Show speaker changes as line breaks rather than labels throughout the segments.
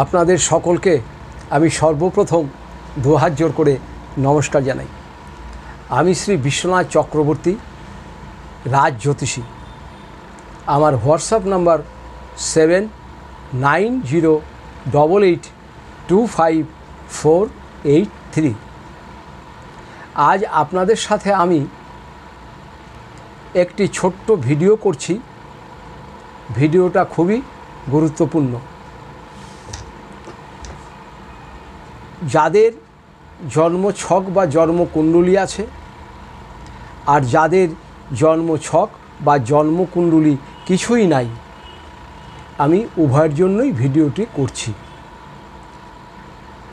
আপনাদের সকলকে আমি সর্বপ্রথম দুহাত জোর করে নমস্কার জানাই। আমি শ্রী বিশ্বনাথ চক্রবর্তী, রাজ জ্যোতিষী। আমার হোয়াটসঅ্যাপ নাম্বার 7988254483। আজ আপনাদের সাথে আমি একটি ছোট্ট ভিডিও করছি। ভিডিওটা খুবই গুরুত্বপূর্ণ। যাদের জন্মছক বা জন্মকুণ্ডলী আছে আর যাদের জন্মছক বা জন্মকুণ্ডলী কিছুই নাই, আমি উভয়ের জন্যই ভিডিওটি করছি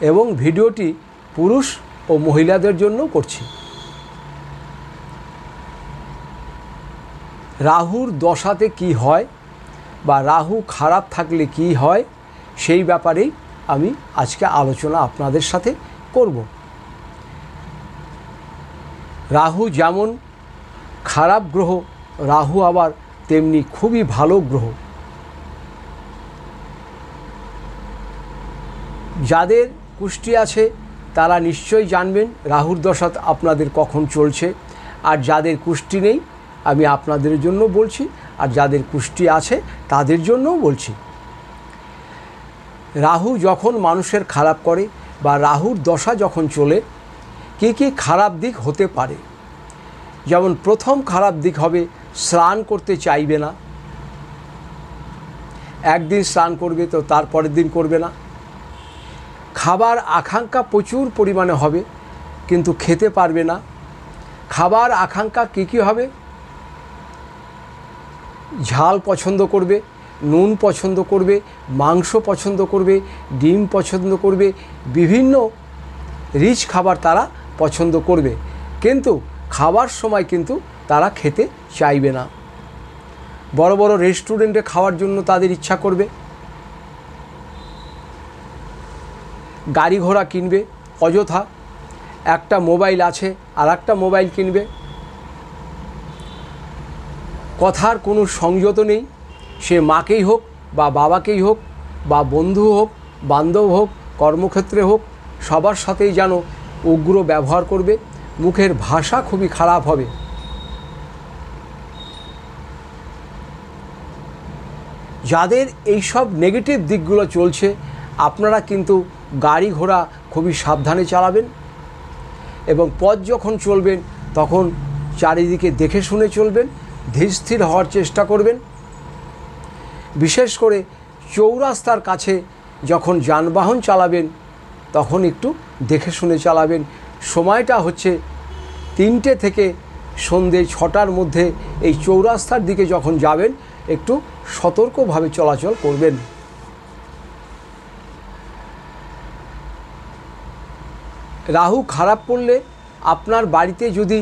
এবং ভিডিওটি পুরুষ ও মহিলাদের জন্য করছি। রাহুর দশাতে কি হয় বা রাহু খারাপ থাকলে কি হয়, সেই ব্যাপারেই আমি আজকে আলোচনা আপনাদের সাথে করব। রাহু যেমন খারাপ গ্রহ, রাহু আবার তেমনি খুবই ভালো গ্রহ। যাদের কুষ্টি আছে তারা নিশ্চয়ই জানবেন রাহুর দশা আপনাদের কখন চলছে, আর যাদের কুষ্টি নেই আমি আপনাদের জন্য বলছি, আর যাদের কুষ্টি আছে তাদের জন্যও বলছি। রাহু যখন মানুষের খারাপ করে বা রাহুর দশা যখন চলে, কী কী খারাপ দিক হতে পারে। যেমন প্রথম খারাপ দিক হবে স্নান করতে চাইবে না। একদিন স্নান করবে তো তারপরের দিন করবে না। খাবার আকাঙ্ক্ষা প্রচুর পরিমাণে হবে কিন্তু খেতে পারবে না। খাবার আকাঙ্ক্ষা কী কী হবে? ঝাল পছন্দ করবে, নুন পছন্দ করবে, মাংস পছন্দ করবে, ডিম পছন্দ করবে, বিভিন্ন রিচ খাবার তারা পছন্দ করবে, কিন্তু খাবার সময় কিন্তু তারা খেতে চাইবে না। বড় বড় রেস্টুরেন্টে খাওয়ার জন্য তাদের ইচ্ছা করবে। গাড়ি ঘোড়া কিনবে অযথা। একটা মোবাইল আছে আর একটা মোবাইল কিনবে। কথার কোনো সংযত নেই, সে মাকেই হোক বা বাবাকেই হোক বা বন্ধু হোক, বান্ধব হোক, কর্মক্ষেত্রে হোক, সবার সাথেই যেন উগ্র ব্যবহার করবে। মুখের ভাষা খুবই খারাপ হবে। যাদের এইসব নেগেটিভ দিকগুলো চলছে, আপনারা কিন্তু গাড়ি ঘোড়া খুবই সাবধানে চালাবেন এবং পথ যখন চলবেন তখন চারিদিকে দেখে শুনে চলবেন, ধীর স্থির হওয়ার চেষ্টা করবেন। বিশেষ করে চৌরাস্তার কাছে যখন যানবাহন চালাবেন তখন একটু দেখে শুনে চালাবেন। সময়টা হচ্ছে 3টে থেকে সন্ধ্যে 6টার মধ্যে। এই চৌরাস্তার দিকে যখন যাবেন একটু সতর্কভাবে চলাচল করবেন। রাহু খারাপ পড়লে আপনার বাড়িতে যদি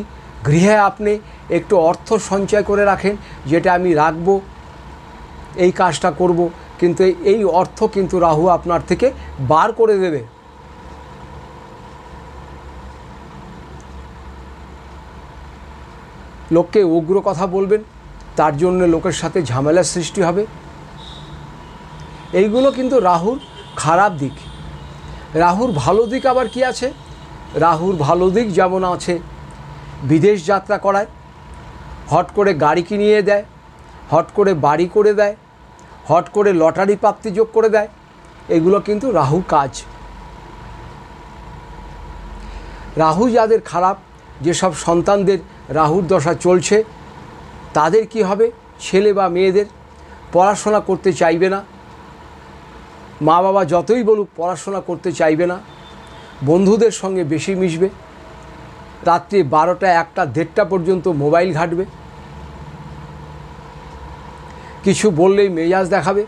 গৃহে আপনি একটু অর্থ সঞ্চয় করে রাখেন, যেটা আমি রাখবো, এই কাজটা করব, কিন্তু এই অর্থ কিন্তু রাহু আপনার থেকে বার করে দেবে। লোককে উগ্র কথা বলবেন, তার জন্য লোকের সাথে ঝামেলার সৃষ্টি হবে। এইগুলো কিন্তু রাহুর খারাপ দিক। রাহুর ভালো দিক আবার কি আছে? রাহুর ভালো দিক যেমন আছে, বিদেশ যাত্রা করায়, হট করে গাড়ি কিনিয়ে দেয়, হট করে বাড়ি করে দেয়, হট করে লটারি প্রাপ্তি যোগ করে দেয়। এগুলো কিন্তু রাহু কাজ। রাহু যাদের খারাপ, যেসব সন্তানদের রাহুর দশা চলছে, তাদের কি হবে? ছেলে বা মেয়েদের পড়াশোনা করতে চাইবে না। মা বাবা যতই বলুক পড়াশোনা করতে চাইবে না। বন্ধুদের সঙ্গে বেশি মিশবে। রাত্রি 12টা, 1টা, 1:30টা পর্যন্ত মোবাইল ঘাঁটবে। কিছু বললেই মেজাজ দেখাবে।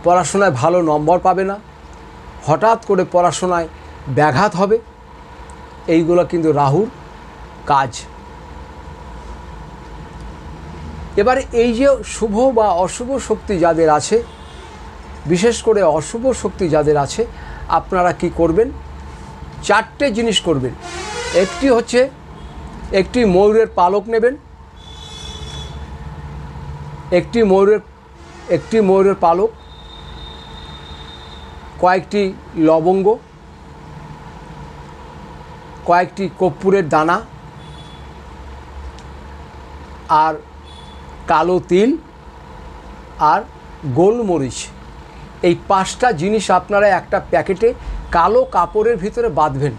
পড়াশোনায় ভালো নম্বর পাবে না। হঠাৎ করে পড়াশোনায় ব্যাঘাত হবে। এইগুলো কিন্তু রাহুর কাজ। এবারে এই যে শুভ বা অশুভ শক্তি যাদের আছে, বিশেষ করে অশুভ শক্তি যাদের আছে, আপনারা কি করবেন? 4টে জিনিস করবেন। একটি হচ্ছে একটি ময়ূরের পালক নেবেন। একটি ময়ূরের পালক কয়েকটি লবঙ্গ, কয়েকটি কর্পূরের দানা, আর কালো তিল আর গোলমরিচ। এই 5টা জিনিস আপনারা একটা প্যাকেটে কালো কাপড়ের ভিতরে বাঁধবেন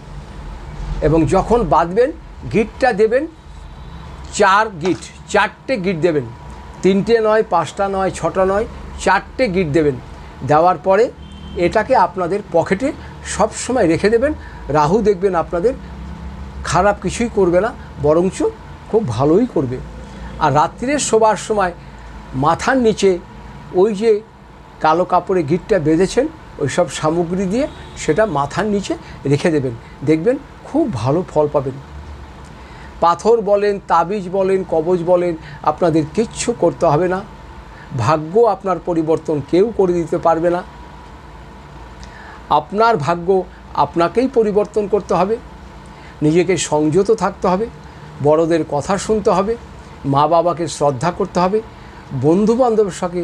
এবং যখন বাঁধবেন গিঁটটা দেবেন 4টে গিঁট দেবেন, 3টে নয়, 5টা নয়, 6টা নয়, 4টে গিঁট দেবেন। দেওয়ার পরে এটাকে আপনাদের পকেটে সব সময় রেখে দেবেন। রাহু দেখবেন আপনাদের খারাপ কিছুই করবে না, বরঞ্চ খুব ভালোই করবে। আর রাত্রিরে শোবার সময় মাথার নিচে ওই যে কালো কাপড়ে গিঁটটা বেঁধেছেন ওই সব সামগ্রী দিয়ে সেটা মাথার নিচে রেখে দেবেন, দেখবেন খুব ভালো ফল পাবেন। পাথর বলেন, তাবিজ বলেন, কবজ বলেন, আপনাদের কিচ্ছু করতে হবে না। ভাগ্য আপনার পরিবর্তন কেউ করে দিতে পারবে না। আপনার ভাগ্য আপনাকেই পরিবর্তন করতে হবে। নিজেকে সংযত থাকতে হবে, বড়দের কথা শুনতে হবে, মা বাবাকে শ্রদ্ধা করতে হবে, বন্ধুবান্ধবের সঙ্গে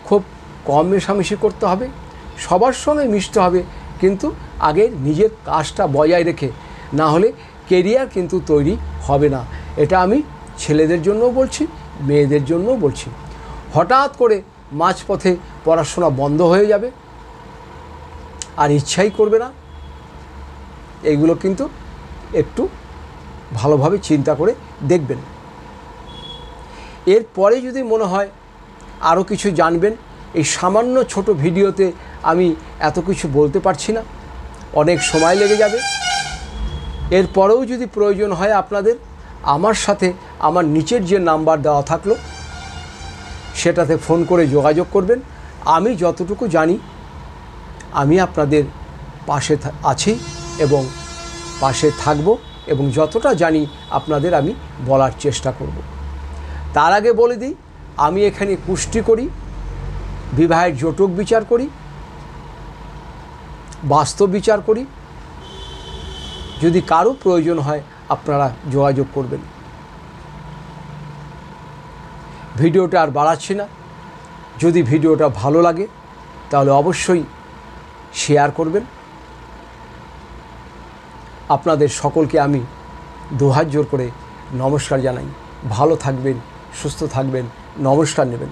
খুব কম মেশামেশি করতে হবে, সবার সঙ্গে মিশতে হবে, কিন্তু আগে নিজের কাজটা বজায় রেখে, না হলে কেরিয়ার কিন্তু তৈরি হবে না। এটা আমি ছেলেদের জন্যও বলছি, মেয়েদের জন্যও বলছি। হঠাৎ করে মাঝপথে পড়াশোনা বন্ধ হয়ে যাবে আর ইচ্ছাই করবে না, এইগুলো কিন্তু একটু ভালোভাবে চিন্তা করে দেখবেন। এরপরে যদি মনে হয় আরও কিছু জানবেন, এই সামান্য ছোট ভিডিওতে আমি এত কিছু বলতে পারছি না, অনেক সময় লেগে যাবে। এরপরেও যদি প্রয়োজন হয় আপনাদের, আমার সাথে আমার নিচের যে নাম্বার দেওয়া থাকলো সেটাতে ফোন করে যোগাযোগ করবেন। আমি যতটুকু জানি আমি আপনাদের পাশে আছি এবং পাশে থাকব, এবং যতটা জানি আপনাদের আমি বলার চেষ্টা করব। তার আগে বলে দিই, আমি এখানে কুষ্টি করি, বিবাহের জটক বিচার করি, বাস্তব বিচার করি। যদি কারো প্রয়োজন হয় আপনারা যোগাযোগ করবেন। ভিডিওটা আর বাড়াচ্ছি না। যদি ভিডিওটা ভালো লাগে তাহলে অবশ্যই শেয়ার করবেন। আপনাদের সকলকে আমি দুহাত জোর করে নমস্কার জানাই। ভালো থাকবেন, সুস্থ থাকবেন, নমস্কার নেবেন।